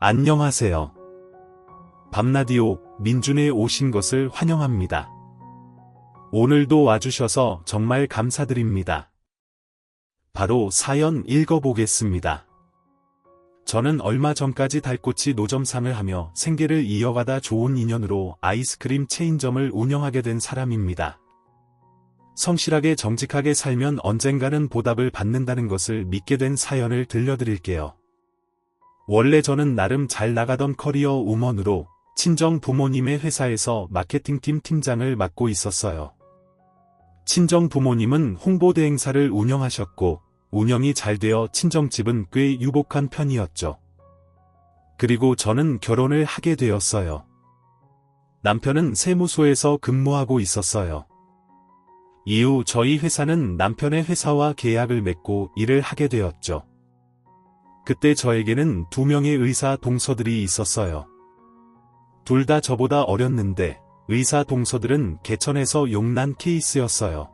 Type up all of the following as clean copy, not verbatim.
안녕하세요. 밤라디오 민준에 오신 것을 환영합니다. 오늘도 와주셔서 정말 감사드립니다. 바로 사연 읽어보겠습니다. 저는 얼마 전까지 달꼬치 노점상을 하며 생계를 이어가다 좋은 인연으로 아이스크림 체인점을 운영하게 된 사람입니다. 성실하게 정직하게 살면 언젠가는 보답을 받는다는 것을 믿게 된 사연을 들려드릴게요. 원래 저는 나름 잘 나가던 커리어 우먼으로 친정 부모님의 회사에서 마케팅팀 팀장을 맡고 있었어요. 친정 부모님은 홍보대 행사를 운영하셨고 운영이 잘 되어 친정집은 꽤 유복한 편이었죠. 그리고 저는 결혼을 하게 되었어요. 남편은 세무소에서 근무하고 있었어요. 이후 저희 회사는 남편의 회사와 계약을 맺고 일을 하게 되었죠. 그때 저에게는 2명의 의사 동서들이 있었어요. 둘 다 저보다 어렸는데 의사 동서들은 개천에서 용난 케이스였어요.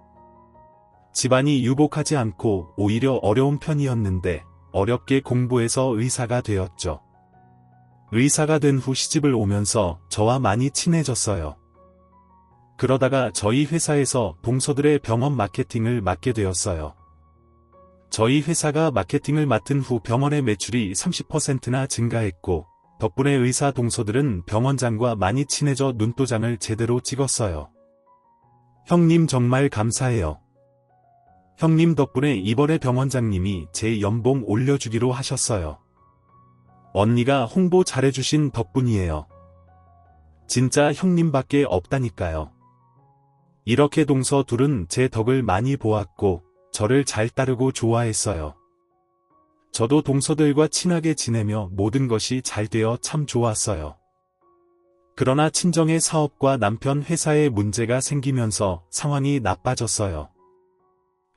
집안이 유복하지 않고 오히려 어려운 편이었는데 어렵게 공부해서 의사가 되었죠. 의사가 된 후 시집을 오면서 저와 많이 친해졌어요. 그러다가 저희 회사에서 동서들의 병원 마케팅을 맡게 되었어요. 저희 회사가 마케팅을 맡은 후 병원의 매출이 30%나 증가했고 덕분에 의사 동서들은 병원장과 많이 친해져 눈도장을 제대로 찍었어요. 형님 정말 감사해요. 형님 덕분에 이번에 병원장님이 제 연봉 올려주기로 하셨어요. 언니가 홍보 잘해주신 덕분이에요. 진짜 형님밖에 없다니까요. 이렇게 동서 둘은 제 덕을 많이 보았고 저를 잘 따르고 좋아했어요. 저도 동서들과 친하게 지내며 모든 것이 잘 되어 참 좋았어요. 그러나 친정의 사업과 남편 회사에 문제가 생기면서 상황이 나빠졌어요.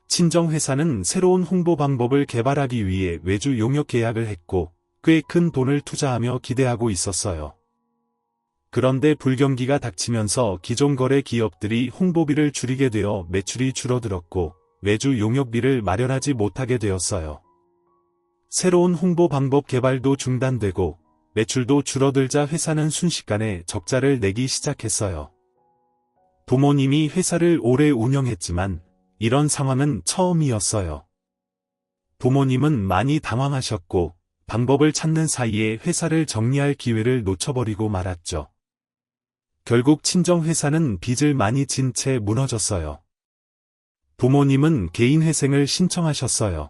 친정 회사는 새로운 홍보 방법을 개발하기 위해 외주 용역 계약을 했고 꽤 큰 돈을 투자하며 기대하고 있었어요. 그런데 불경기가 닥치면서 기존 거래 기업들이 홍보비를 줄이게 되어 매출이 줄어들었고 외주 용역비를 마련하지 못하게 되었어요. 새로운 홍보 방법 개발도 중단되고 매출도 줄어들자 회사는 순식간에 적자를 내기 시작했어요. 부모님이 회사를 오래 운영했지만 이런 상황은 처음이었어요. 부모님은 많이 당황하셨고 방법을 찾는 사이에 회사를 정리할 기회를 놓쳐버리고 말았죠. 결국 친정 회사는 빚을 많이 진 채 무너졌어요. 부모님은 개인회생을 신청하셨어요.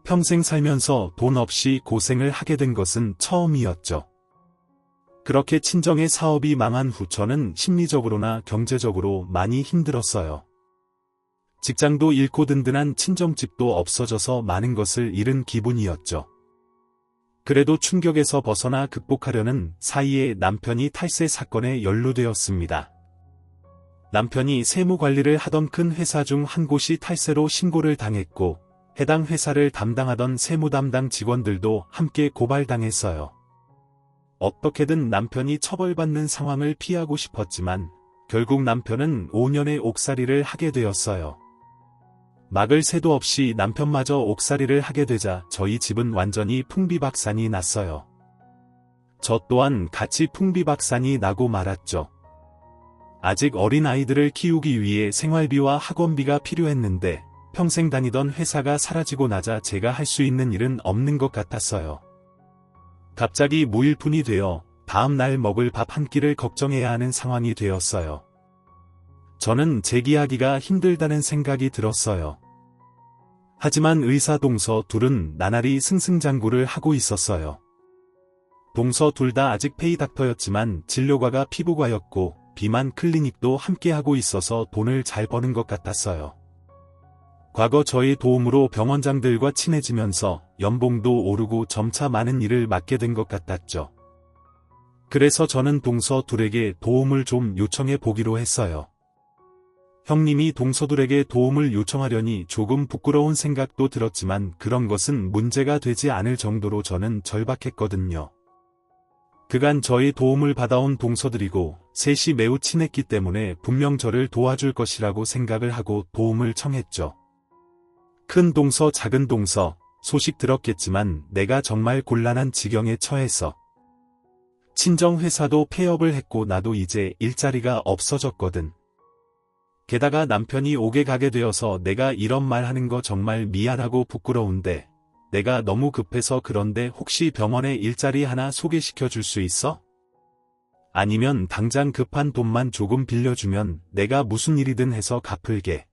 평생 살면서 돈 없이 고생을 하게 된 것은 처음이었죠. 그렇게 친정의 사업이 망한 후 저는 심리적으로나 경제적으로 많이 힘들었어요. 직장도 잃고 든든한 친정집도 없어져서 많은 것을 잃은 기분이었죠. 그래도 충격에서 벗어나 극복하려는 사이에 남편이 탈세 사건에 연루되었습니다. 남편이 세무 관리를 하던 큰 회사 중 한 곳이 탈세로 신고를 당했고 해당 회사를 담당하던 세무 담당 직원들도 함께 고발당했어요. 어떻게든 남편이 처벌받는 상황을 피하고 싶었지만 결국 남편은 5년의 옥살이를 하게 되었어요. 막을 새도 없이 남편마저 옥살이를 하게 되자 저희 집은 완전히 풍비박산이 났어요. 저 또한 같이 풍비박산이 나고 말았죠. 아직 어린 아이들을 키우기 위해 생활비와 학원비가 필요했는데 평생 다니던 회사가 사라지고 나자 제가 할 수 있는 일은 없는 것 같았어요. 갑자기 무일푼이 되어 다음 날 먹을 밥 한 끼를 걱정해야 하는 상황이 되었어요. 저는 재기하기가 힘들다는 생각이 들었어요. 하지만 의사 동서 둘은 나날이 승승장구를 하고 있었어요. 동서 둘 다 아직 페이닥터였지만 진료과가 피부과였고 비만 클리닉도 함께 하고 있어서 돈을 잘 버는 것 같았어요. 과거 저의 도움으로 병원장들과 친해지면서 연봉도 오르고 점차 많은 일을 맡게 된 것 같았죠. 그래서 저는 동서 둘에게 도움을 좀 요청해 보기로 했어요. 형님이 동서둘에게 도움을 요청하려니 조금 부끄러운 생각도 들었지만 그런 것은 문제가 되지 않을 정도로 저는 절박했거든요. 그간 저의 도움을 받아온 동서들이고 셋이 매우 친했기 때문에 분명 저를 도와줄 것이라고 생각을 하고 도움을 청했죠. 큰 동서, 작은 동서, 소식 들었겠지만 내가 정말 곤란한 지경에 처해서 친정 회사도 폐업을 했고 나도 이제 일자리가 없어졌거든. 게다가 남편이 옥에 가게 되어서 내가 이런 말 하는 거 정말 미안하고 부끄러운데 내가 너무 급해서 그런데 혹시 병원에 일자리 하나 소개시켜 줄 수 있어? 아니면 당장 급한 돈만 조금 빌려주면 내가 무슨 일이든 해서 갚을게.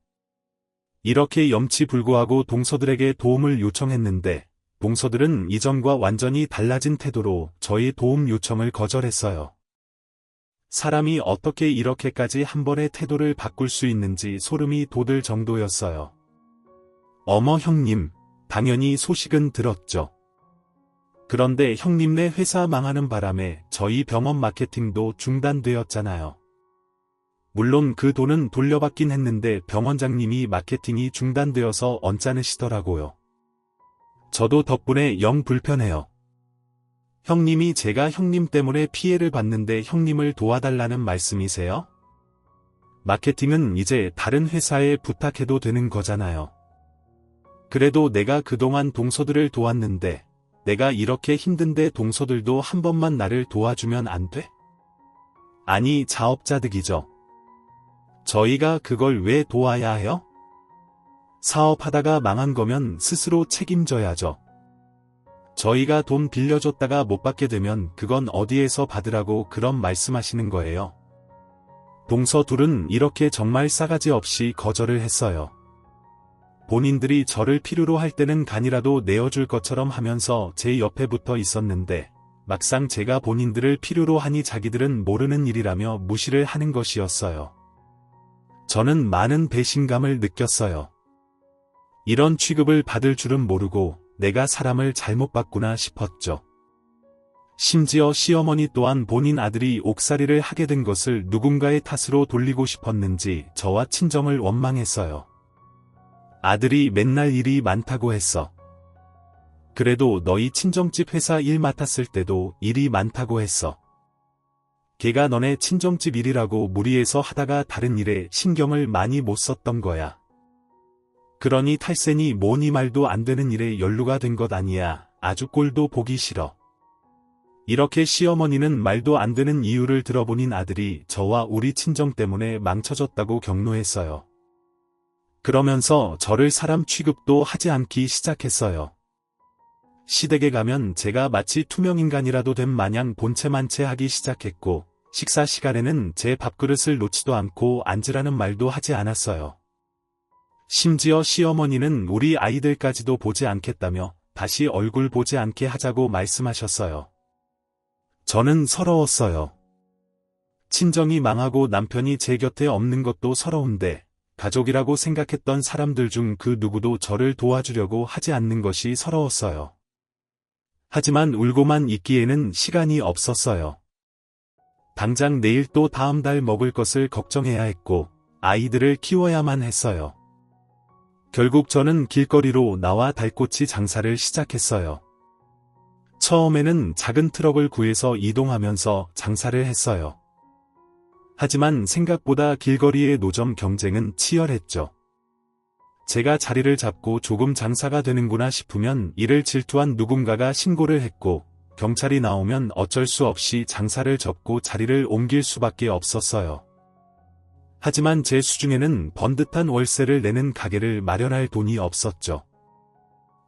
이렇게 염치불구하고 동서들에게 도움을 요청했는데 동서들은 이전과 완전히 달라진 태도로 저희 도움 요청을 거절했어요. 사람이 어떻게 이렇게까지 한 번에 태도를 바꿀 수 있는지 소름이 돋을 정도였어요. 어머 형님, 당연히 소식은 들었죠. 그런데 형님네 회사 망하는 바람에 저희 병원 마케팅도 중단되었잖아요. 물론 그 돈은 돌려받긴 했는데 병원장님이 마케팅이 중단되어서 언짢으시더라고요. 저도 덕분에 영 불편해요. 형님이 제가 형님 때문에 피해를 봤는데 형님을 도와달라는 말씀이세요? 마케팅은 이제 다른 회사에 부탁해도 되는 거잖아요. 그래도 내가 그동안 동서들을 도왔는데 내가 이렇게 힘든데 동서들도 한 번만 나를 도와주면 안 돼? 아니 자업자득이죠. 저희가 그걸 왜 도와야 해요? 사업하다가 망한 거면 스스로 책임져야죠. 저희가 돈 빌려줬다가 못 받게 되면 그건 어디에서 받으라고 그런 말씀하시는 거예요. 동서 둘은 이렇게 정말 싸가지 없이 거절을 했어요. 본인들이 저를 필요로 할 때는 간이라도 내어줄 것처럼 하면서 제 옆에 붙어 있었는데 막상 제가 본인들을 필요로 하니 자기들은 모르는 일이라며 무시를 하는 것이었어요. 저는 많은 배신감을 느꼈어요. 이런 취급을 받을 줄은 모르고 내가 사람을 잘못 봤구나 싶었죠. 심지어 시어머니 또한 본인 아들이 옥살이를 하게 된 것을 누군가의 탓으로 돌리고 싶었는지 저와 친정을 원망했어요. 아들이 맨날 일이 많다고 했어. 그래도 너희 친정집 회사 일 맡았을 때도 일이 많다고 했어. 걔가 너네 친정집 일이라고 무리해서 하다가 다른 일에 신경을 많이 못 썼던 거야. 그러니 탈세니 뭐니 말도 안 되는 일에 연루가 된 것 아니야. 아주 꼴도 보기 싫어. 이렇게 시어머니는 말도 안 되는 이유를 들어보닌 아들이 저와 우리 친정 때문에 망쳐졌다고 격노했어요. 그러면서 저를 사람 취급도 하지 않기 시작했어요. 시댁에 가면 제가 마치 투명인간이라도 된 마냥 본체만체 하기 시작했고 식사 시간에는 제 밥그릇을 놓지도 않고 앉으라는 말도 하지 않았어요. 심지어 시어머니는 우리 아이들까지도 보지 않겠다며 다시 얼굴 보지 않게 하자고 말씀하셨어요. 저는 서러웠어요. 친정이 망하고 남편이 제 곁에 없는 것도 서러운데 가족이라고 생각했던 사람들 중 그 누구도 저를 도와주려고 하지 않는 것이 서러웠어요. 하지만 울고만 있기에는 시간이 없었어요. 당장 내일 또 다음 달 먹을 것을 걱정해야 했고 아이들을 키워야만 했어요. 결국 저는 길거리로 나와 달꼬치 장사를 시작했어요. 처음에는 작은 트럭을 구해서 이동하면서 장사를 했어요. 하지만 생각보다 길거리의 노점 경쟁은 치열했죠. 제가 자리를 잡고 조금 장사가 되는구나 싶으면 이를 질투한 누군가가 신고를 했고 경찰이 나오면 어쩔 수 없이 장사를 접고 자리를 옮길 수밖에 없었어요. 하지만 제 수중에는 번듯한 월세를 내는 가게를 마련할 돈이 없었죠.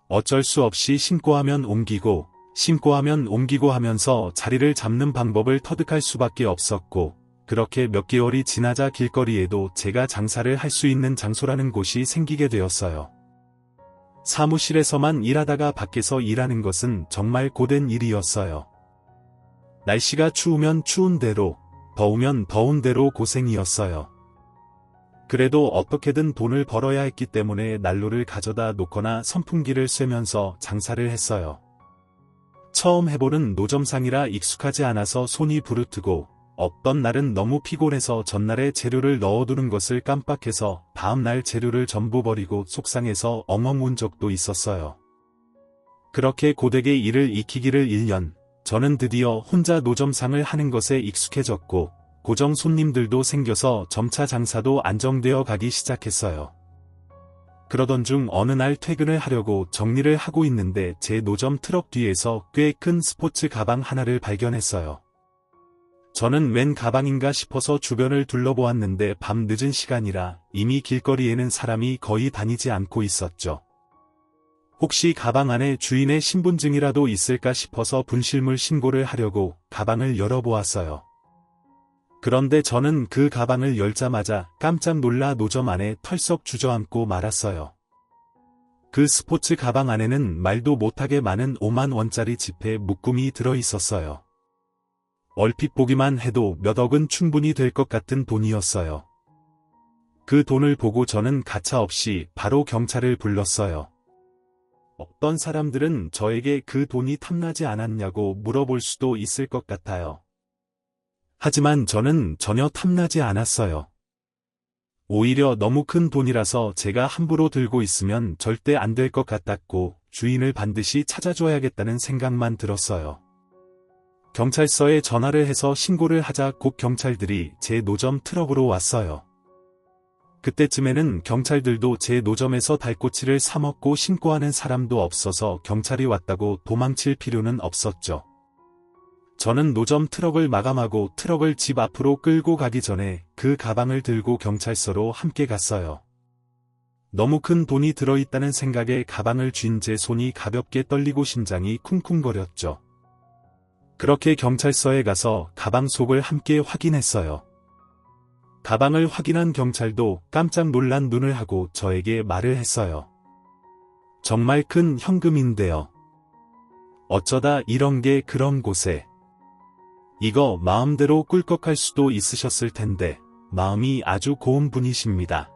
어쩔 수 없이 신고하면 옮기고 신고하면 옮기고 하면서 자리를 잡는 방법을 터득할 수밖에 없었고 그렇게 몇 개월이 지나자 길거리에도 제가 장사를 할 수 있는 장소라는 곳이 생기게 되었어요. 사무실에서만 일하다가 밖에서 일하는 것은 정말 고된 일이었어요. 날씨가 추우면 추운 대로, 더우면 더운 대로 고생이었어요. 그래도 어떻게든 돈을 벌어야 했기 때문에 난로를 가져다 놓거나 선풍기를 쐬면서 장사를 했어요. 처음 해보는 노점상이라 익숙하지 않아서 손이 부르트고 어떤 날은 너무 피곤해서 전날에 재료를 넣어두는 것을 깜빡해서 다음날 재료를 전부 버리고 속상해서 엉엉 운 적도 있었어요. 그렇게 고되게 일을 익히기를 1년, 저는 드디어 혼자 노점상을 하는 것에 익숙해졌고 고정 손님들도 생겨서 점차 장사도 안정되어 가기 시작했어요. 그러던 중 어느 날 퇴근을 하려고 정리를 하고 있는데 제 노점 트럭 뒤에서 꽤 큰 스포츠 가방 하나를 발견했어요. 저는 웬 가방인가 싶어서 주변을 둘러보았는데 밤 늦은 시간이라 이미 길거리에는 사람이 거의 다니지 않고 있었죠. 혹시 가방 안에 주인의 신분증이라도 있을까 싶어서 분실물 신고를 하려고 가방을 열어보았어요. 그런데 저는 그 가방을 열자마자 깜짝 놀라 노점 안에 털썩 주저앉고 말았어요. 그 스포츠 가방 안에는 말도 못하게 많은 5만 원짜리 지폐 묶음이 들어있었어요. 얼핏 보기만 해도 몇 억은 충분히 될 것 같은 돈이었어요. 그 돈을 보고 저는 가차없이 바로 경찰을 불렀어요. 어떤 사람들은 저에게 그 돈이 탐나지 않았냐고 물어볼 수도 있을 것 같아요. 하지만 저는 전혀 탐나지 않았어요. 오히려 너무 큰 돈이라서 제가 함부로 들고 있으면 절대 안 될 것 같았고 주인을 반드시 찾아줘야겠다는 생각만 들었어요. 경찰서에 전화를 해서 신고를 하자 곧 경찰들이 제 노점 트럭으로 왔어요. 그때쯤에는 경찰들도 제 노점에서 달꼬치를 사 먹고 신고하는 사람도 없어서 경찰이 왔다고 도망칠 필요는 없었죠. 저는 노점 트럭을 마감하고 트럭을 집 앞으로 끌고 가기 전에 그 가방을 들고 경찰서로 함께 갔어요. 너무 큰 돈이 들어있다는 생각에 가방을 쥔 제 손이 가볍게 떨리고 심장이 쿵쿵거렸죠. 그렇게 경찰서에 가서 가방 속을 함께 확인했어요. 가방을 확인한 경찰도 깜짝 놀란 눈을 하고 저에게 말을 했어요. 정말 큰 현금인데요. 어쩌다 이런 게 그런 곳에. 이거 마음대로 꿀꺽할 수도 있으셨을 텐데 마음이 아주 고운 분이십니다.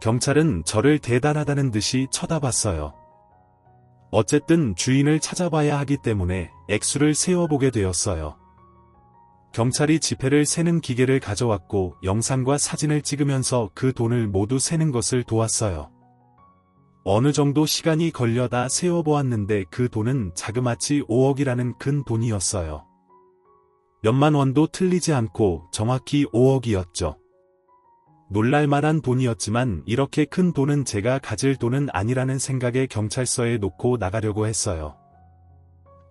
경찰은 저를 대단하다는 듯이 쳐다봤어요. 어쨌든 주인을 찾아봐야 하기 때문에 액수를 세어보게 되었어요. 경찰이 지폐를 세는 기계를 가져왔고 영상과 사진을 찍으면서 그 돈을 모두 세는 것을 도왔어요. 어느 정도 시간이 걸려 다 세어보았는데 그 돈은 자그마치 5억이라는 큰 돈이었어요. 몇만 원도 틀리지 않고 정확히 5억이었죠. 놀랄만한 돈이었지만 이렇게 큰 돈은 제가 가질 돈은 아니라는 생각에 경찰서에 놓고 나가려고 했어요.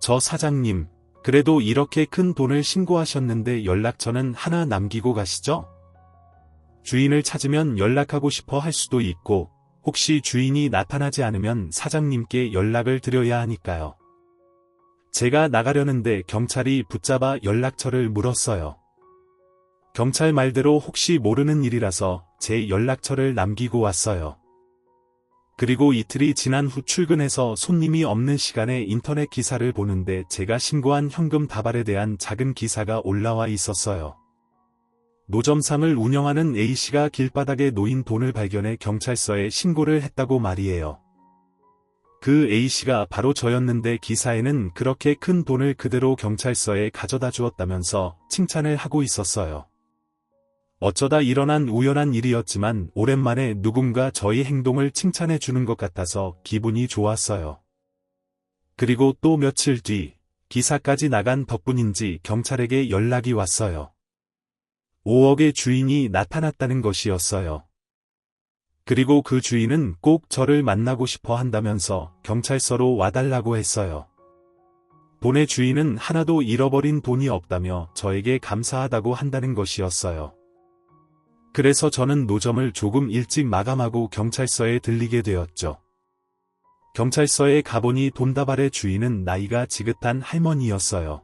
저 사장님, 그래도 이렇게 큰 돈을 신고하셨는데 연락처는 하나 남기고 가시죠? 주인을 찾으면 연락하고 싶어 할 수도 있고 혹시 주인이 나타나지 않으면 사장님께 연락을 드려야 하니까요. 제가 나가려는데 경찰이 붙잡아 연락처를 물었어요. 경찰 말대로 혹시 모르는 일이라서 제 연락처를 남기고 왔어요. 그리고 이틀이 지난 후 출근해서 손님이 없는 시간에 인터넷 기사를 보는데 제가 신고한 현금 다발에 대한 작은 기사가 올라와 있었어요. 노점상을 운영하는 A씨가 길바닥에 놓인 돈을 발견해 경찰서에 신고를 했다고 말이에요. 그 A씨가 바로 저였는데 기사에는 그렇게 큰 돈을 그대로 경찰서에 가져다 주었다면서 칭찬을 하고 있었어요. 어쩌다 일어난 우연한 일이었지만 오랜만에 누군가 저희 행동을 칭찬해 주는 것 같아서 기분이 좋았어요. 그리고 또 며칠 뒤 기사까지 나간 덕분인지 경찰에게 연락이 왔어요. 5억의 주인이 나타났다는 것이었어요. 그리고 그 주인은 꼭 저를 만나고 싶어 한다면서 경찰서로 와달라고 했어요. 돈의 주인은 하나도 잃어버린 돈이 없다며 저에게 감사하다고 한다는 것이었어요. 그래서 저는 노점을 조금 일찍 마감하고 경찰서에 들리게 되었죠. 경찰서에 가보니 돈다발의 주인은 나이가 지긋한 할머니였어요.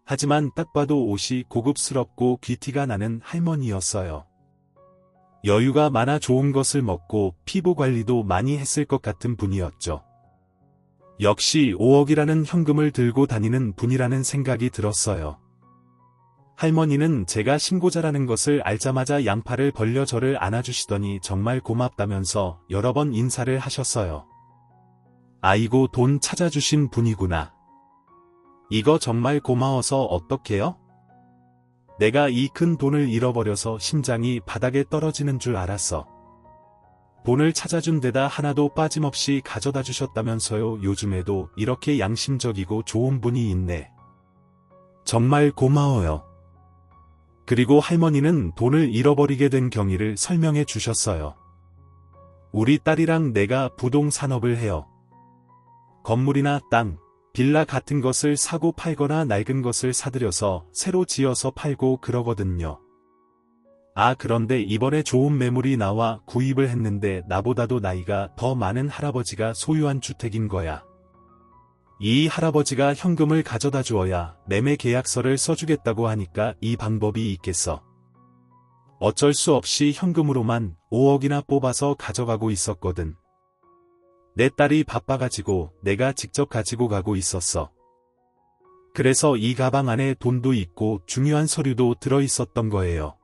하지만 딱 봐도 옷이 고급스럽고 귀티가 나는 할머니였어요. 여유가 많아 좋은 것을 먹고 피부 관리도 많이 했을 것 같은 분이었죠. 역시 5억이라는 현금을 들고 다니는 분이라는 생각이 들었어요. 할머니는 제가 신고자라는 것을 알자마자 양팔을 벌려 저를 안아주시더니 정말 고맙다면서 여러 번 인사를 하셨어요. 아이고 돈 찾아주신 분이구나. 이거 정말 고마워서 어떡해요? 내가 이 큰 돈을 잃어버려서 심장이 바닥에 떨어지는 줄 알았어. 돈을 찾아준 데다 하나도 빠짐없이 가져다 주셨다면서요. 요즘에도 이렇게 양심적이고 좋은 분이 있네. 정말 고마워요. 그리고 할머니는 돈을 잃어버리게 된 경위를 설명해 주셨어요. 우리 딸이랑 내가 부동산업을 해요. 건물이나 땅, 빌라 같은 것을 사고 팔거나 낡은 것을 사들여서 새로 지어서 팔고 그러거든요. 아, 그런데 이번에 좋은 매물이 나와 구입을 했는데 나보다도 나이가 더 많은 할아버지가 소유한 주택인 거야. 이 할아버지가 현금을 가져다 주어야 매매 계약서를 써주겠다고 하니까 이 방법이 있겠어. 어쩔 수 없이 현금으로만 5억이나 뽑아서 가져가고 있었거든. 내 딸이 바빠가지고 내가 직접 가지고 가고 있었어. 그래서 이 가방 안에 돈도 있고 중요한 서류도 들어있었던 거예요.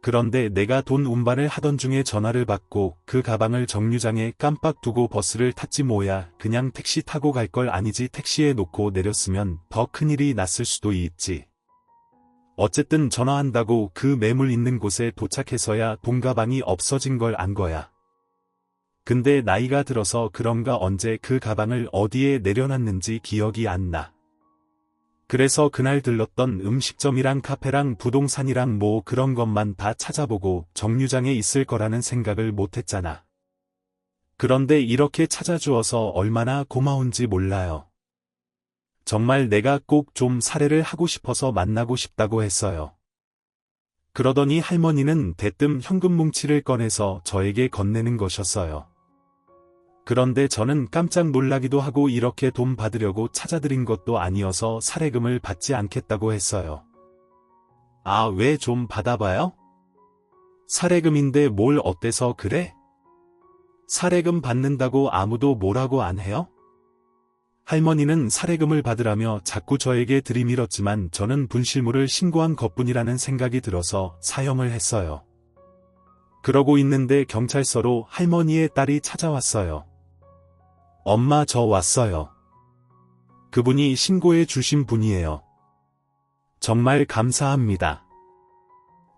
그런데 내가 돈 운반을 하던 중에 전화를 받고 그 가방을 정류장에 깜빡 두고 버스를 탔지 뭐야. 그냥 택시 타고 갈 걸 아니지. 택시에 놓고 내렸으면 더 큰일이 났을 수도 있지. 어쨌든 전화한다고 그 매물 있는 곳에 도착해서야 돈 가방이 없어진 걸 안 거야. 근데 나이가 들어서 그런가 언제 그 가방을 어디에 내려놨는지 기억이 안 나. 그래서 그날 들렀던 음식점이랑 카페랑 부동산이랑 뭐 그런 것만 다 찾아보고 정류장에 있을 거라는 생각을 못했잖아. 그런데 이렇게 찾아주어서 얼마나 고마운지 몰라요. 정말 내가 꼭 좀 사례를 하고 싶어서 만나고 싶다고 했어요. 그러더니 할머니는 대뜸 현금 뭉치를 꺼내서 저에게 건네는 것이었어요. 그런데 저는 깜짝 놀라기도 하고 이렇게 돈 받으려고 찾아드린 것도 아니어서 사례금을 받지 않겠다고 했어요. 아, 왜 좀 받아봐요? 사례금인데 뭘 어때서 그래? 사례금 받는다고 아무도 뭐라고 안 해요? 할머니는 사례금을 받으라며 자꾸 저에게 들이밀었지만 저는 분실물을 신고한 것뿐이라는 생각이 들어서 사형을 했어요. 그러고 있는데 경찰서로 할머니의 딸이 찾아왔어요. 엄마, 저 왔어요. 그분이 신고해 주신 분이에요. 정말 감사합니다.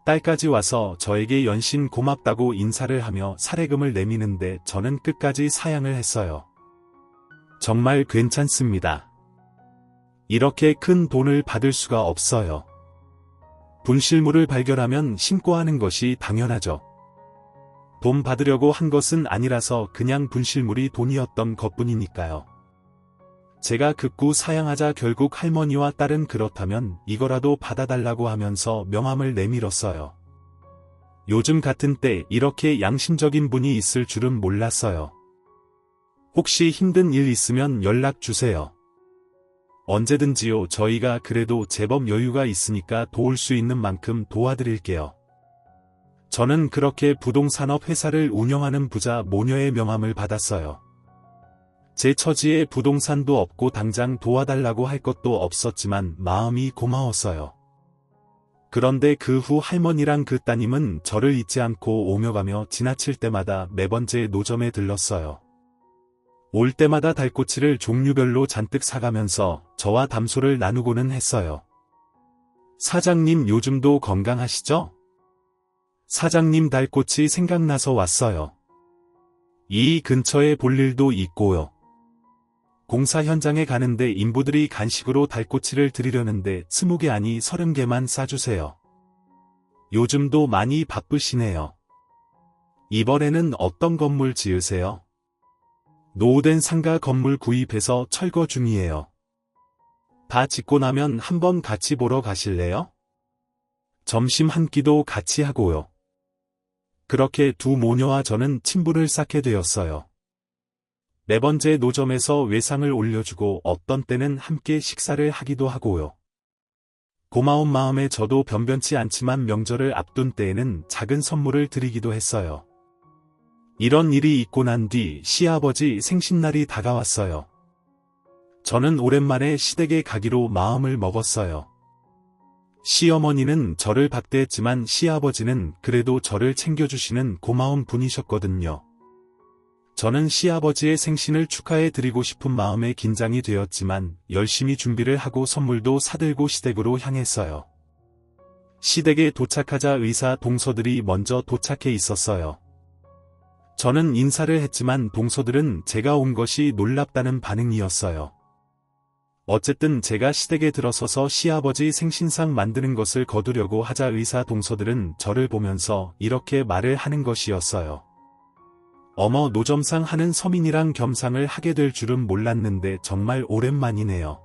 딸까지 와서 저에게 연신 고맙다고 인사를 하며 사례금을 내미는데 저는 끝까지 사양을 했어요. 정말 괜찮습니다. 이렇게 큰 돈을 받을 수가 없어요. 분실물을 발견하면 신고하는 것이 당연하죠. 돈 받으려고 한 것은 아니라서 그냥 분실물이 돈이었던 것뿐이니까요. 제가 극구 사양하자 결국 할머니와 딸은 그렇다면 이거라도 받아달라고 하면서 명함을 내밀었어요. 요즘 같은 때 이렇게 양심적인 분이 있을 줄은 몰랐어요. 혹시 힘든 일 있으면 연락 주세요. 언제든지요. 저희가 그래도 제법 여유가 있으니까 도울 수 있는 만큼 도와드릴게요. 저는 그렇게 부동산업 회사를 운영하는 부자 모녀의 명함을 받았어요. 제 처지에 부동산도 없고 당장 도와달라고 할 것도 없었지만 마음이 고마웠어요. 그런데 그 후 할머니랑 그 따님은 저를 잊지 않고 오며 가며 지나칠 때마다 매번 제 노점에 들렀어요. 올 때마다 달꼬치를 종류별로 잔뜩 사가면서 저와 담소를 나누고는 했어요. 사장님, 요즘도 건강하시죠? 사장님, 달꼬치 생각나서 왔어요. 이 근처에 볼 일도 있고요. 공사 현장에 가는데 인부들이 간식으로 달꼬치를 드리려는데 20개 아니 30개만 싸주세요. 요즘도 많이 바쁘시네요. 이번에는 어떤 건물 지으세요? 노후된 상가 건물 구입해서 철거 중이에요. 다 짓고 나면 한번 같이 보러 가실래요? 점심 한 끼도 같이 하고요. 그렇게 두 모녀와 저는 친분을 쌓게 되었어요. 매번 제 노점에서 외상을 올려주고 어떤 때는 함께 식사를 하기도 하고요. 고마운 마음에 저도 변변치 않지만 명절을 앞둔 때에는 작은 선물을 드리기도 했어요. 이런 일이 있고 난 뒤 시아버지 생신날이 다가왔어요. 저는 오랜만에 시댁에 가기로 마음을 먹었어요. 시어머니는 저를 박대했지만 시아버지는 그래도 저를 챙겨주시는 고마운 분이셨거든요. 저는 시아버지의 생신을 축하해 드리고 싶은 마음에 긴장이 되었지만 열심히 준비를 하고 선물도 사들고 시댁으로 향했어요. 시댁에 도착하자 의사 동서들이 먼저 도착해 있었어요. 저는 인사를 했지만 동서들은 제가 온 것이 놀랍다는 반응이었어요. 어쨌든 제가 시댁에 들어서서 시아버지 생신상 만드는 것을 거두려고 하자 의사 동서들은 저를 보면서 이렇게 말을 하는 것이었어요. 어머 노점상 하는 서민이랑 겸상을 하게 될 줄은 몰랐는데 정말 오랜만이네요.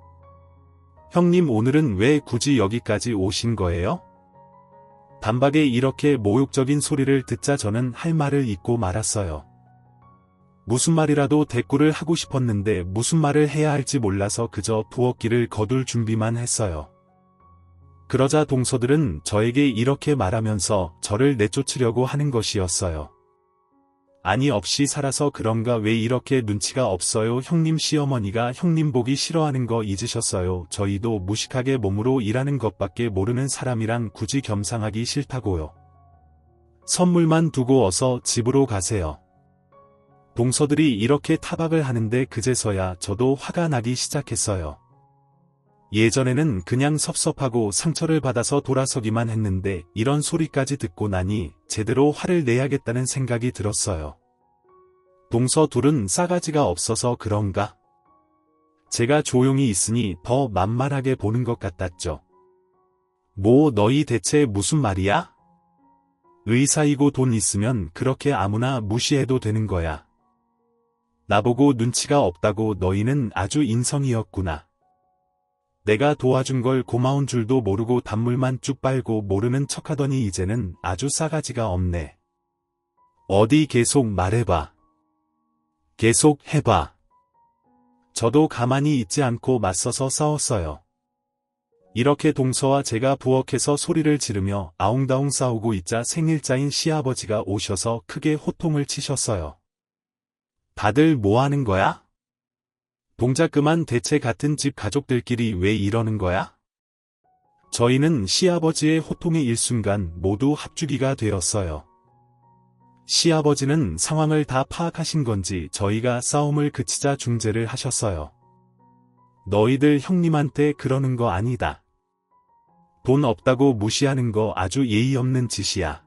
형님 오늘은 왜 굳이 여기까지 오신 거예요? 단박에 이렇게 모욕적인 소리를 듣자 저는 할 말을 잊고 말았어요. 무슨 말이라도 대꾸를 하고 싶었는데 무슨 말을 해야 할지 몰라서 그저 부엌길을 거둘 준비만 했어요. 그러자 동서들은 저에게 이렇게 말하면서 저를 내쫓으려고 하는 것이었어요. 아니 없이 살아서 그런가 왜 이렇게 눈치가 없어요? 형님 시어머니가 형님 보기 싫어하는 거 잊으셨어요? 저희도 무식하게 몸으로 일하는 것밖에 모르는 사람이랑 굳이 겸상하기 싫다고요. 선물만 두고 어서 집으로 가세요. 동서들이 이렇게 타박을 하는데 그제서야 저도 화가 나기 시작했어요. 예전에는 그냥 섭섭하고 상처를 받아서 돌아서기만 했는데 이런 소리까지 듣고 나니 제대로 화를 내야겠다는 생각이 들었어요. 동서 둘은 싸가지가 없어서 그런가? 제가 조용히 있으니 더 만만하게 보는 것 같았죠. 뭐 너희 대체 무슨 말이야? 의사이고 돈 있으면 그렇게 아무나 무시해도 되는 거야. 나보고 눈치가 없다고 너희는 아주 인성이었구나. 내가 도와준 걸 고마운 줄도 모르고 단물만 쭉 빨고 모르는 척하더니 이제는 아주 싸가지가 없네. 어디 계속 말해봐. 계속 해봐. 저도 가만히 있지 않고 맞서서 싸웠어요. 이렇게 동서와 제가 부엌에서 소리를 지르며 아웅다웅 싸우고 있자 생일자인 시아버지가 오셔서 크게 호통을 치셨어요. 다들 뭐 하는 거야? 동작 그만 대체 같은 집 가족들끼리 왜 이러는 거야? 저희는 시아버지의 호통의 일순간 모두 합주기가 되었어요. 시아버지는 상황을 다 파악하신 건지 저희가 싸움을 그치자 중재를 하셨어요. 너희들 형님한테 그러는 거 아니다. 돈 없다고 무시하는 거 아주 예의 없는 짓이야.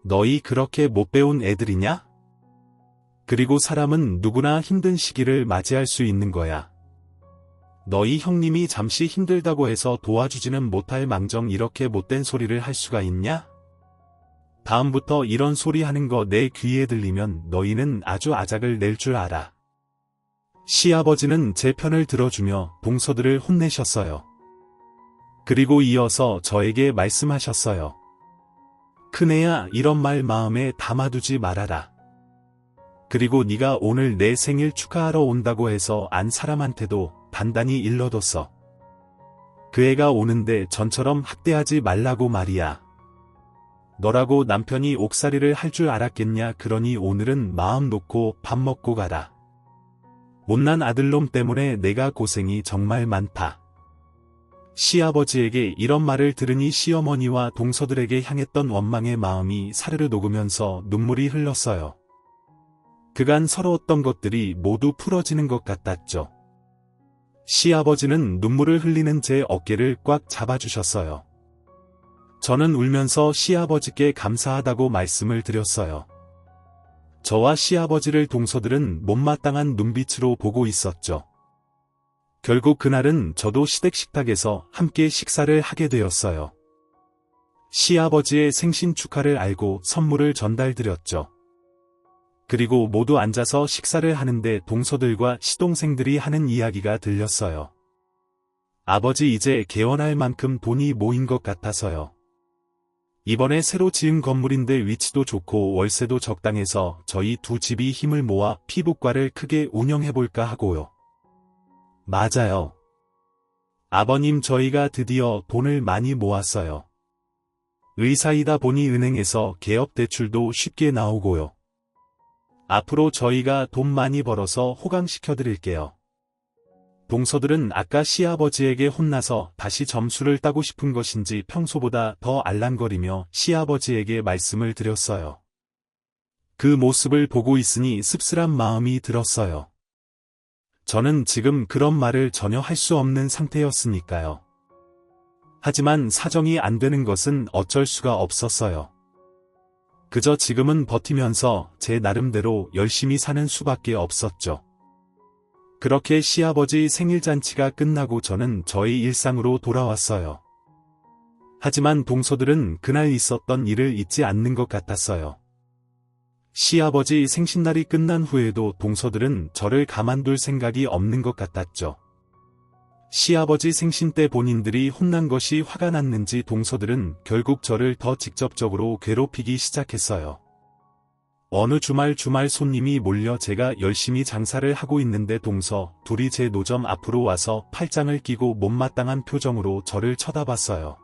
너희 그렇게 못 배운 애들이냐? 그리고 사람은 누구나 힘든 시기를 맞이할 수 있는 거야. 너희 형님이 잠시 힘들다고 해서 도와주지는 못할 망정 이렇게 못된 소리를 할 수가 있냐? 다음부터 이런 소리 하는 거 내 귀에 들리면 너희는 아주 아작을 낼 줄 알아. 시아버지는 제 편을 들어주며 동서들을 혼내셨어요. 그리고 이어서 저에게 말씀하셨어요. 큰애야 이런 말 마음에 담아두지 말아라. 그리고 네가 오늘 내 생일 축하하러 온다고 해서 안 사람한테도 단단히 일러뒀어. 그 애가 오는데 전처럼 학대하지 말라고 말이야. 너라고 남편이 옥살이를 할 줄 알았겠냐. 그러니 오늘은 마음 놓고 밥 먹고 가라. 못난 아들놈 때문에 내가 고생이 정말 많다. 시아버지에게 이런 말을 들으니 시어머니와 동서들에게 향했던 원망의 마음이 사르르 녹으면서 눈물이 흘렀어요. 그간 서러웠던 것들이 모두 풀어지는 것 같았죠. 시아버지는 눈물을 흘리는 제 어깨를 꽉 잡아주셨어요. 저는 울면서 시아버지께 감사하다고 말씀을 드렸어요. 저와 시아버지를 동서들은 못마땅한 눈빛으로 보고 있었죠. 결국 그날은 저도 시댁 식탁에서 함께 식사를 하게 되었어요. 시아버지의 생신 축하를 알고 선물을 전달드렸죠. 그리고 모두 앉아서 식사를 하는데 동서들과 시동생들이 하는 이야기가 들렸어요. 아버지 이제 개원할 만큼 돈이 모인 것 같아서요. 이번에 새로 지은 건물인데 위치도 좋고 월세도 적당해서 저희 두 집이 힘을 모아 피부과를 크게 운영해볼까 하고요. 맞아요. 아버님 저희가 드디어 돈을 많이 모았어요. 의사이다 보니 은행에서 개업 대출도 쉽게 나오고요. 앞으로 저희가 돈 많이 벌어서 호강시켜드릴게요. 동서들은 아까 시아버지에게 혼나서 다시 점수를 따고 싶은 것인지 평소보다 더 알랑거리며 시아버지에게 말씀을 드렸어요. 그 모습을 보고 있으니 씁쓸한 마음이 들었어요. 저는 지금 그런 말을 전혀 할 수 없는 상태였으니까요. 하지만 사정이 안 되는 것은 어쩔 수가 없었어요. 그저 지금은 버티면서 제 나름대로 열심히 사는 수밖에 없었죠. 그렇게 시아버지 생일잔치가 끝나고 저는 저의 일상으로 돌아왔어요. 하지만 동서들은 그날 있었던 일을 잊지 않는 것 같았어요. 시아버지 생신날이 끝난 후에도 동서들은 저를 가만둘 생각이 없는 것 같았죠. 시아버지 생신 때 본인들이 혼난 것이 화가 났는지 동서들은 결국 저를 더 직접적으로 괴롭히기 시작했어요. 어느 주말 손님이 몰려 제가 열심히 장사를 하고 있는데 동서 둘이 제 노점 앞으로 와서 팔짱을 끼고 못마땅한 표정으로 저를 쳐다봤어요.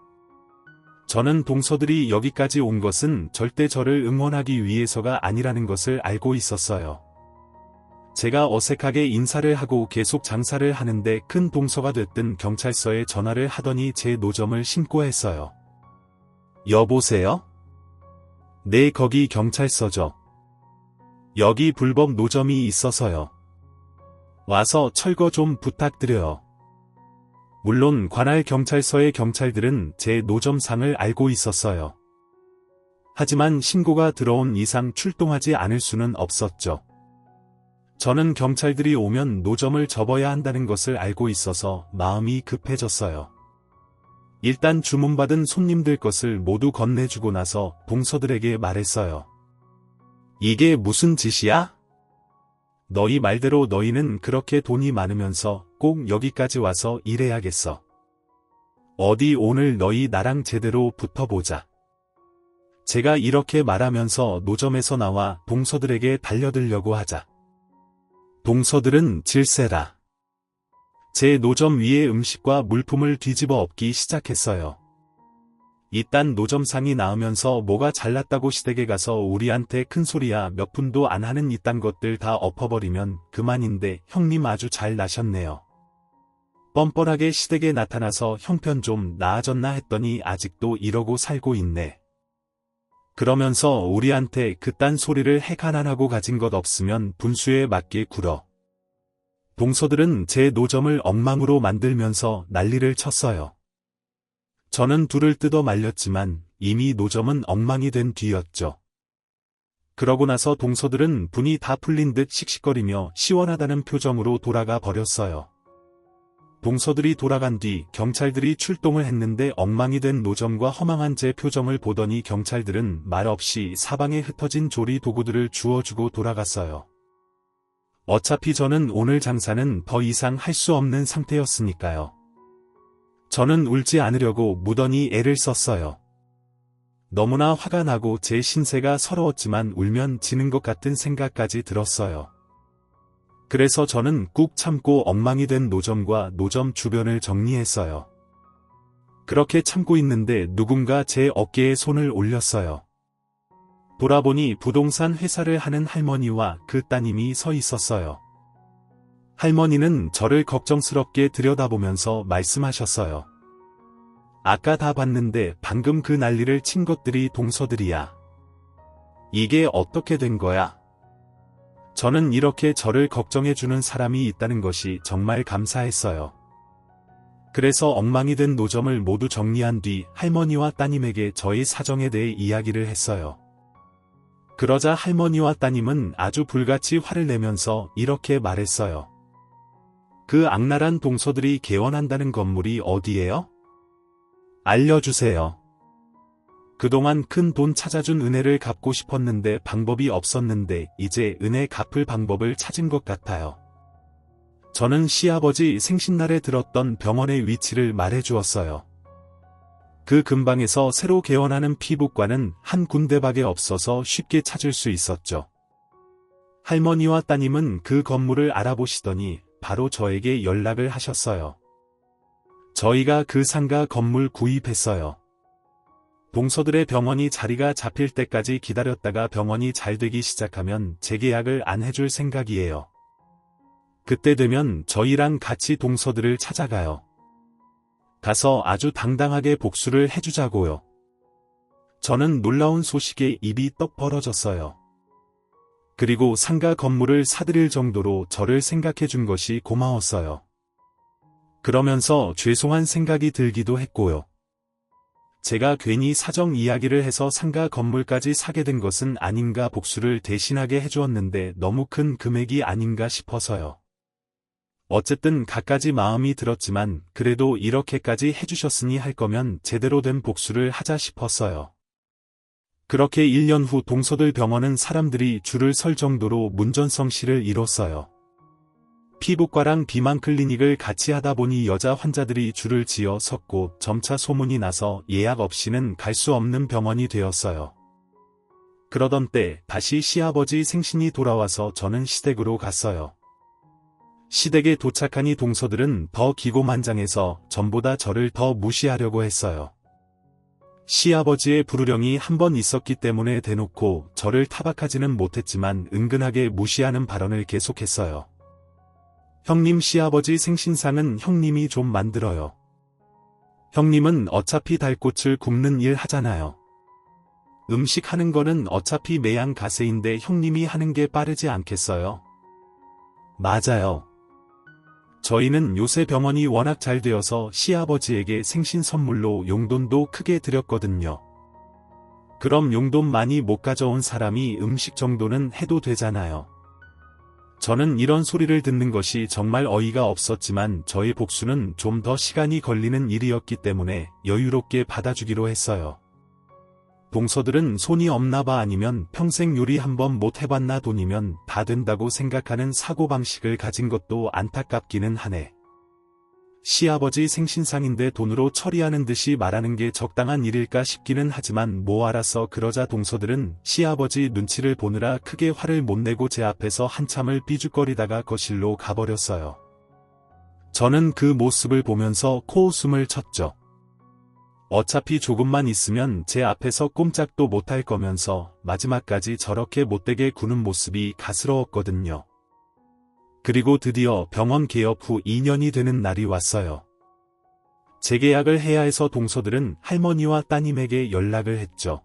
저는 동서들이 여기까지 온 것은 절대 저를 응원하기 위해서가 아니라는 것을 알고 있었어요. 제가 어색하게 인사를 하고 계속 장사를 하는데 큰 동서가 됐든 경찰서에 전화를 하더니 제 노점을 신고했어요. 여보세요? 네, 거기 경찰서죠. 여기 불법 노점이 있어서요. 와서 철거 좀 부탁드려요. 물론 관할 경찰서의 경찰들은 제 노점상을 알고 있었어요. 하지만 신고가 들어온 이상 출동하지 않을 수는 없었죠. 저는 경찰들이 오면 노점을 접어야 한다는 것을 알고 있어서 마음이 급해졌어요. 일단 주문받은 손님들 것을 모두 건네주고 나서 동서들에게 말했어요. 이게 무슨 짓이야? 너희 말대로 너희는 그렇게 돈이 많으면서 꼭 여기까지 와서 일해야겠어. 어디 오늘 너희 나랑 제대로 붙어보자. 제가 이렇게 말하면서 노점에서 나와 동서들에게 달려들려고 하자. 동서들은 질세라. 제 노점 위에 음식과 물품을 뒤집어 엎기 시작했어요. 이딴 노점상이 나오면서 뭐가 잘났다고 시댁에 가서 우리한테 큰소리야 몇 푼도 안 하는 이딴 것들 다 엎어버리면 그만인데 형님 아주 잘 나셨네요. 뻔뻔하게 시댁에 나타나서 형편 좀 나아졌나 했더니 아직도 이러고 살고 있네. 그러면서 우리한테 그딴 소리를 해가난하고 가진 것 없으면 분수에 맞게 굴어. 동서들은 제 노점을 엉망으로 만들면서 난리를 쳤어요. 저는 둘을 뜯어 말렸지만 이미 노점은 엉망이 된 뒤였죠. 그러고 나서 동서들은 분이 다 풀린 듯 씩씩거리며 시원하다는 표정으로 돌아가 버렸어요. 동서들이 돌아간 뒤 경찰들이 출동을 했는데 엉망이 된 노점과 허망한 제 표정을 보더니 경찰들은 말없이 사방에 흩어진 조리 도구들을 주워주고 돌아갔어요. 어차피 저는 오늘 장사는 더 이상 할 수 없는 상태였으니까요. 저는 울지 않으려고 무던히 애를 썼어요. 너무나 화가 나고 제 신세가 서러웠지만 울면 지는 것 같은 생각까지 들었어요. 그래서 저는 꾹 참고 엉망이 된 노점과 노점 주변을 정리했어요. 그렇게 참고 있는데 누군가 제 어깨에 손을 올렸어요. 돌아보니 부동산 회사를 하는 할머니와 그 따님이 서 있었어요. 할머니는 저를 걱정스럽게 들여다보면서 말씀하셨어요. 아까 다 봤는데 방금 그 난리를 친 것들이 동서들이야. 이게 어떻게 된 거야? 저는 이렇게 저를 걱정해주는 사람이 있다는 것이 정말 감사했어요. 그래서 엉망이 된 노점을 모두 정리한 뒤 할머니와 따님에게 저희 사정에 대해 이야기를 했어요. 그러자 할머니와 따님은 아주 불같이 화를 내면서 이렇게 말했어요. 그 악랄한 동서들이 개원한다는 건물이 어디예요? 알려주세요. 그동안 큰 돈 찾아준 은혜를 갚고 싶었는데 방법이 없었는데 이제 은혜 갚을 방법을 찾은 것 같아요. 저는 시아버지 생신날에 들었던 병원의 위치를 말해주었어요. 그 근방에서 새로 개원하는 피부과는 한 군데밖에 없어서 쉽게 찾을 수 있었죠. 할머니와 따님은 그 건물을 알아보시더니 바로 저에게 연락을 하셨어요. 저희가 그 상가 건물 구입했어요. 동서들의 병원이 자리가 잡힐 때까지 기다렸다가 병원이 잘 되기 시작하면 재계약을 안 해줄 생각이에요. 그때 되면 저희랑 같이 동서들을 찾아가요. 가서 아주 당당하게 복수를 해주자고요. 저는 놀라운 소식에 입이 떡 벌어졌어요. 그리고 상가 건물을 사들일 정도로 저를 생각해준 것이 고마웠어요. 그러면서 죄송한 생각이 들기도 했고요. 제가 괜히 사정 이야기를 해서 상가 건물까지 사게 된 것은 아닌가 복수를 대신하게 해주었는데 너무 큰 금액이 아닌가 싶어서요. 어쨌든 갖가지 마음이 들었지만 그래도 이렇게까지 해주셨으니 할 거면 제대로 된 복수를 하자 싶었어요. 그렇게 1년 후 동서들 병원은 사람들이 줄을 설 정도로 문전성시를 이뤘어요. 피부과랑 비만 클리닉을 같이 하다 보니 여자 환자들이 줄을 지어 섰고 점차 소문이 나서 예약 없이는 갈 수 없는 병원이 되었어요. 그러던 때 다시 시아버지 생신이 돌아와서 저는 시댁으로 갔어요. 시댁에 도착하니 동서들은 더 기고만장해서 전보다 저를 더 무시하려고 했어요. 시아버지의 불우령이 한 번 있었기 때문에 대놓고 저를 타박하지는 못했지만 은근하게 무시하는 발언을 계속했어요. 형님 시아버지 생신상은 형님이 좀 만들어요. 형님은 어차피 달꽃을 굽는 일 하잖아요. 음식 하는 거는 어차피 매양 가세인데 형님이 하는 게 빠르지 않겠어요? 맞아요. 저희는 요새 병원이 워낙 잘 되어서 시아버지에게 생신 선물로 용돈도 크게 드렸거든요. 그럼 용돈 많이 못 가져온 사람이 음식 정도는 해도 되잖아요. 저는 이런 소리를 듣는 것이 정말 어이가 없었지만 저의 복수는 좀 더 시간이 걸리는 일이었기 때문에 여유롭게 받아주기로 했어요. 동서들은 손이 없나봐 아니면 평생 요리 한번 못 해봤나 돈이면 다 된다고 생각하는 사고방식을 가진 것도 안타깝기는 하네. 시아버지 생신상인데 돈으로 처리하는 듯이 말하는 게 적당한 일일까 싶기는 하지만 뭐 알아서 그러자 동서들은 시아버지 눈치를 보느라 크게 화를 못 내고 제 앞에서 한참을 삐죽거리다가 거실로 가버렸어요. 저는 그 모습을 보면서 코웃음을 쳤죠. 어차피 조금만 있으면 제 앞에서 꼼짝도 못할 거면서 마지막까지 저렇게 못되게 구는 모습이 가스러웠거든요. 그리고 드디어 병원 개업 후 2년이 되는 날이 왔어요. 재계약을 해야 해서 동서들은 할머니와 따님에게 연락을 했죠.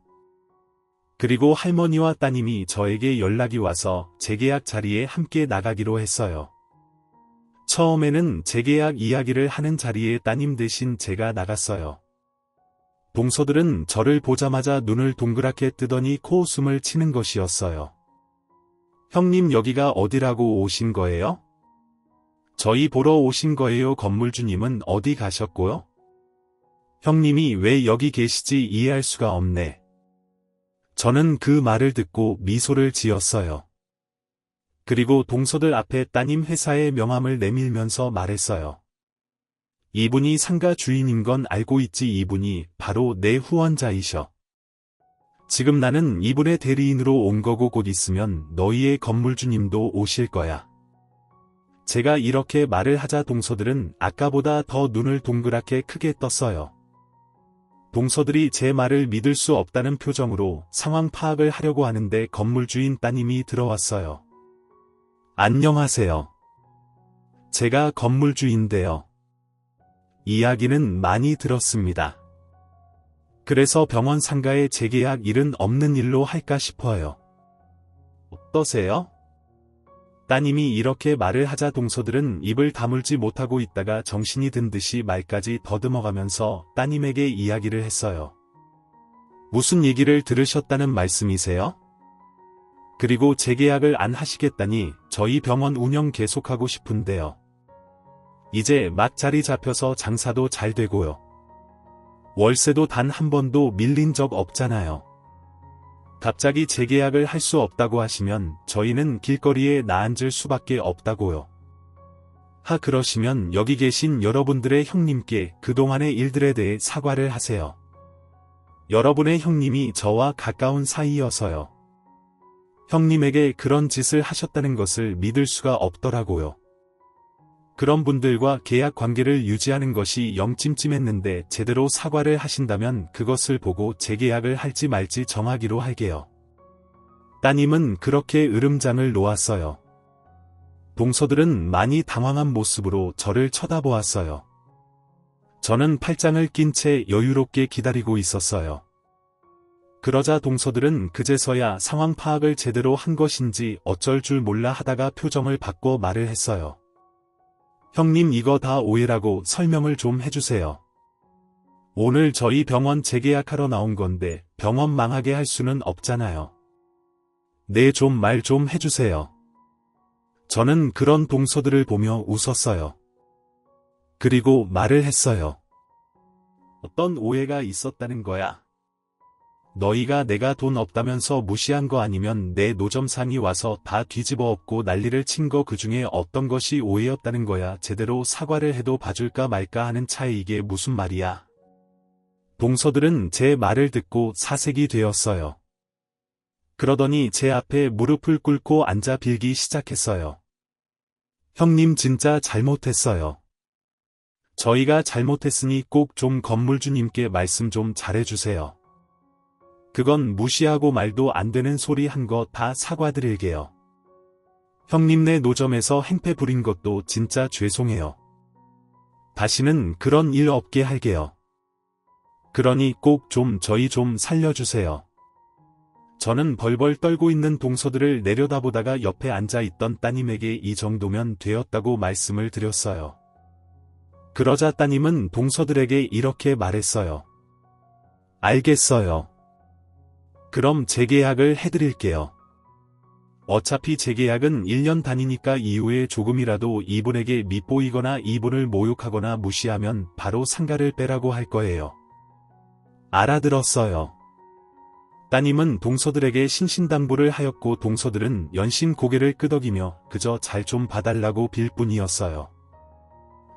그리고 할머니와 따님이 저에게 연락이 와서 재계약 자리에 함께 나가기로 했어요. 처음에는 재계약 이야기를 하는 자리에 따님 대신 제가 나갔어요. 동서들은 저를 보자마자 눈을 동그랗게 뜨더니 코웃음을 치는 것이었어요. 형님 여기가 어디라고 오신 거예요? 저희 보러 오신 거예요. 건물주님은 어디 가셨고요? 형님이 왜 여기 계시지 이해할 수가 없네. 저는 그 말을 듣고 미소를 지었어요. 그리고 동서들 앞에 따님 회사의 명함을 내밀면서 말했어요. 이분이 상가 주인인 건 알고 있지. 이분이 바로 내 후원자이셔. 지금 나는 이분의 대리인으로 온 거고 곧 있으면 너희의 건물주님도 오실 거야. 제가 이렇게 말을 하자 동서들은 아까보다 더 눈을 동그랗게 크게 떴어요. 동서들이 제 말을 믿을 수 없다는 표정으로 상황 파악을 하려고 하는데 건물주인 따님이 들어왔어요. 안녕하세요. 제가 건물주인데요. 이야기는 많이 들었습니다. 그래서 병원 상가에 재계약 일은 없는 일로 할까 싶어요. 어떠세요? 따님이 이렇게 말을 하자 동서들은 입을 다물지 못하고 있다가 정신이 든 듯이 말까지 더듬어가면서 따님에게 이야기를 했어요. 무슨 얘기를 들으셨다는 말씀이세요? 그리고 재계약을 안 하시겠다니 저희 병원 운영 계속하고 싶은데요. 이제 막 자리 잡혀서 장사도 잘 되고요. 월세도 단 한 번도 밀린 적 없잖아요. 갑자기 재계약을 할 수 없다고 하시면 저희는 길거리에 나앉을 수밖에 없다고요. 그러시면 여기 계신 여러분들의 형님께 그동안의 일들에 대해 사과를 하세요. 여러분의 형님이 저와 가까운 사이여서요. 형님에게 그런 짓을 하셨다는 것을 믿을 수가 없더라고요. 그런 분들과 계약 관계를 유지하는 것이 영찜찜했는데 제대로 사과를 하신다면 그것을 보고 재계약을 할지 말지 정하기로 할게요. 따님은 그렇게 으름장을 놓았어요. 동서들은 많이 당황한 모습으로 저를 쳐다보았어요. 저는 팔짱을 낀 채 여유롭게 기다리고 있었어요. 그러자 동서들은 그제서야 상황 파악을 제대로 한 것인지 어쩔 줄 몰라 하다가 표정을 바꿔 말을 했어요. 형님 이거 다 오해라고 설명을 좀 해주세요. 오늘 저희 병원 재계약하러 나온 건데 병원 망하게 할 수는 없잖아요. 네, 좀 말 좀 해주세요. 저는 그런 동서들을 보며 웃었어요. 그리고 말을 했어요. 어떤 오해가 있었다는 거야? 너희가 내가 돈 없다면서 무시한 거 아니면 내 노점상이 와서 다 뒤집어 엎고 난리를 친 거 그중에 어떤 것이 오해였다는 거야. 제대로 사과를 해도 봐줄까 말까 하는 차에 이게 무슨 말이야. 동서들은 제 말을 듣고 사색이 되었어요. 그러더니 제 앞에 무릎을 꿇고 앉아 빌기 시작했어요. 형님 진짜 잘못했어요. 저희가 잘못했으니 꼭 좀 건물주님께 말씀 좀 잘해주세요. 그건 무시하고 말도 안 되는 소리 한 거 다 사과드릴게요. 형님네 노점에서 행패 부린 것도 진짜 죄송해요. 다시는 그런 일 없게 할게요. 그러니 꼭 좀 저희 좀 살려주세요. 저는 벌벌 떨고 있는 동서들을 내려다보다가 옆에 앉아있던 따님에게 이 정도면 되었다고 말씀을 드렸어요. 그러자 따님은 동서들에게 이렇게 말했어요. 알겠어요. 그럼 재계약을 해드릴게요. 어차피 재계약은 1년 단위니까 이후에 조금이라도 이분에게 밉보이거나 이분을 모욕하거나 무시하면 바로 상가를 빼라고 할 거예요. 알아들었어요. 따님은 동서들에게 신신당부를 하였고 동서들은 연신 고개를 끄덕이며 그저 잘 좀 봐달라고 빌 뿐이었어요.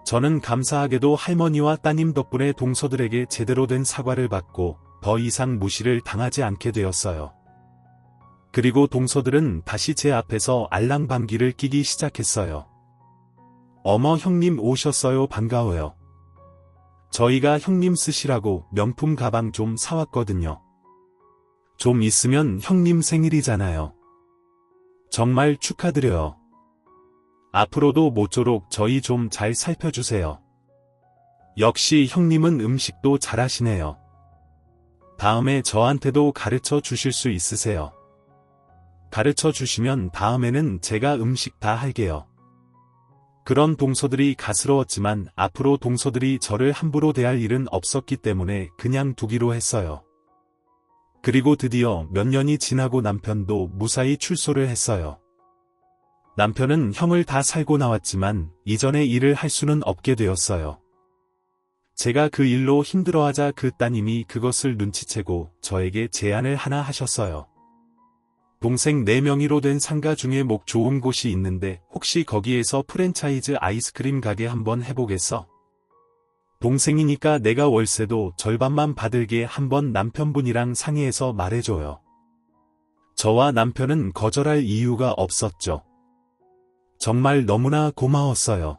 저는 감사하게도 할머니와 따님 덕분에 동서들에게 제대로 된 사과를 받고 더 이상 무시를 당하지 않게 되었어요. 그리고 동서들은 다시 제 앞에서 알랑방귀를 끼기 시작했어요. 어머 형님 오셨어요. 반가워요. 저희가 형님 쓰시라고 명품 가방 좀 사왔거든요. 좀 있으면 형님 생일이잖아요. 정말 축하드려요. 앞으로도 모쪼록 저희 좀 잘 살펴주세요. 역시 형님은 음식도 잘하시네요. 다음에 저한테도 가르쳐 주실 수 있으세요? 가르쳐 주시면 다음에는 제가 음식 다 할게요. 그런 동서들이 가스러웠지만 앞으로 동서들이 저를 함부로 대할 일은 없었기 때문에 그냥 두기로 했어요. 그리고 드디어 몇 년이 지나고 남편도 무사히 출소를 했어요. 남편은 형을 다 살고 나왔지만 이전의 일을 할 수는 없게 되었어요. 제가 그 일로 힘들어하자 그 따님이 그것을 눈치채고 저에게 제안을 하나 하셨어요. 동생 4명의로 된 상가 중에 목 좋은 곳이 있는데 혹시 거기에서 프랜차이즈 아이스크림 가게 한번 해보겠어? 동생이니까 내가 월세도 절반만 받을게 한번 남편분이랑 상의해서 말해줘요. 저와 남편은 거절할 이유가 없었죠. 정말 너무나 고마웠어요.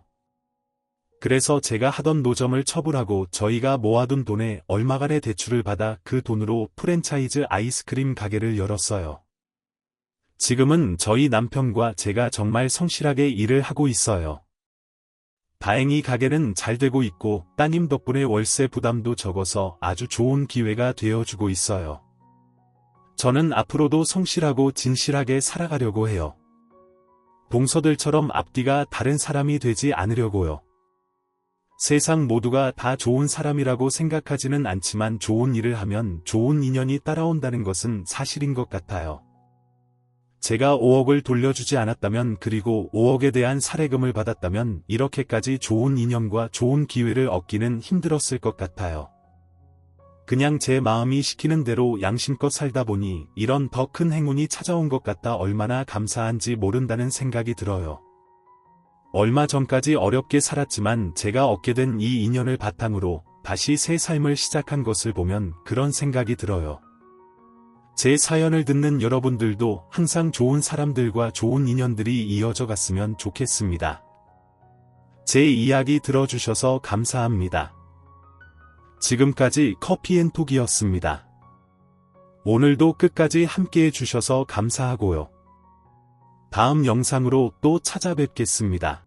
그래서 제가 하던 노점을 처분하고 저희가 모아둔 돈에 얼마간의 대출을 받아 그 돈으로 프랜차이즈 아이스크림 가게를 열었어요. 지금은 저희 남편과 제가 정말 성실하게 일을 하고 있어요. 다행히 가게는 잘 되고 있고 따님 덕분에 월세 부담도 적어서 아주 좋은 기회가 되어주고 있어요. 저는 앞으로도 성실하고 진실하게 살아가려고 해요. 동서들처럼 앞뒤가 다른 사람이 되지 않으려고요. 세상 모두가 다 좋은 사람이라고 생각하지는 않지만 좋은 일을 하면 좋은 인연이 따라온다는 것은 사실인 것 같아요. 제가 5억을 돌려주지 않았다면 그리고 5억에 대한 사례금을 받았다면 이렇게까지 좋은 인연과 좋은 기회를 얻기는 힘들었을 것 같아요. 그냥 제 마음이 시키는 대로 양심껏 살다 보니 이런 더 큰 행운이 찾아온 것 같아 얼마나 감사한지 모른다는 생각이 들어요. 얼마 전까지 어렵게 살았지만 제가 얻게 된 이 인연을 바탕으로 다시 새 삶을 시작한 것을 보면 그런 생각이 들어요. 제 사연을 듣는 여러분들도 항상 좋은 사람들과 좋은 인연들이 이어져 갔으면 좋겠습니다. 제 이야기 들어주셔서 감사합니다. 지금까지 커피앤톡이었습니다. 오늘도 끝까지 함께해 주셔서 감사하고요. 다음 영상으로 또 찾아뵙겠습니다.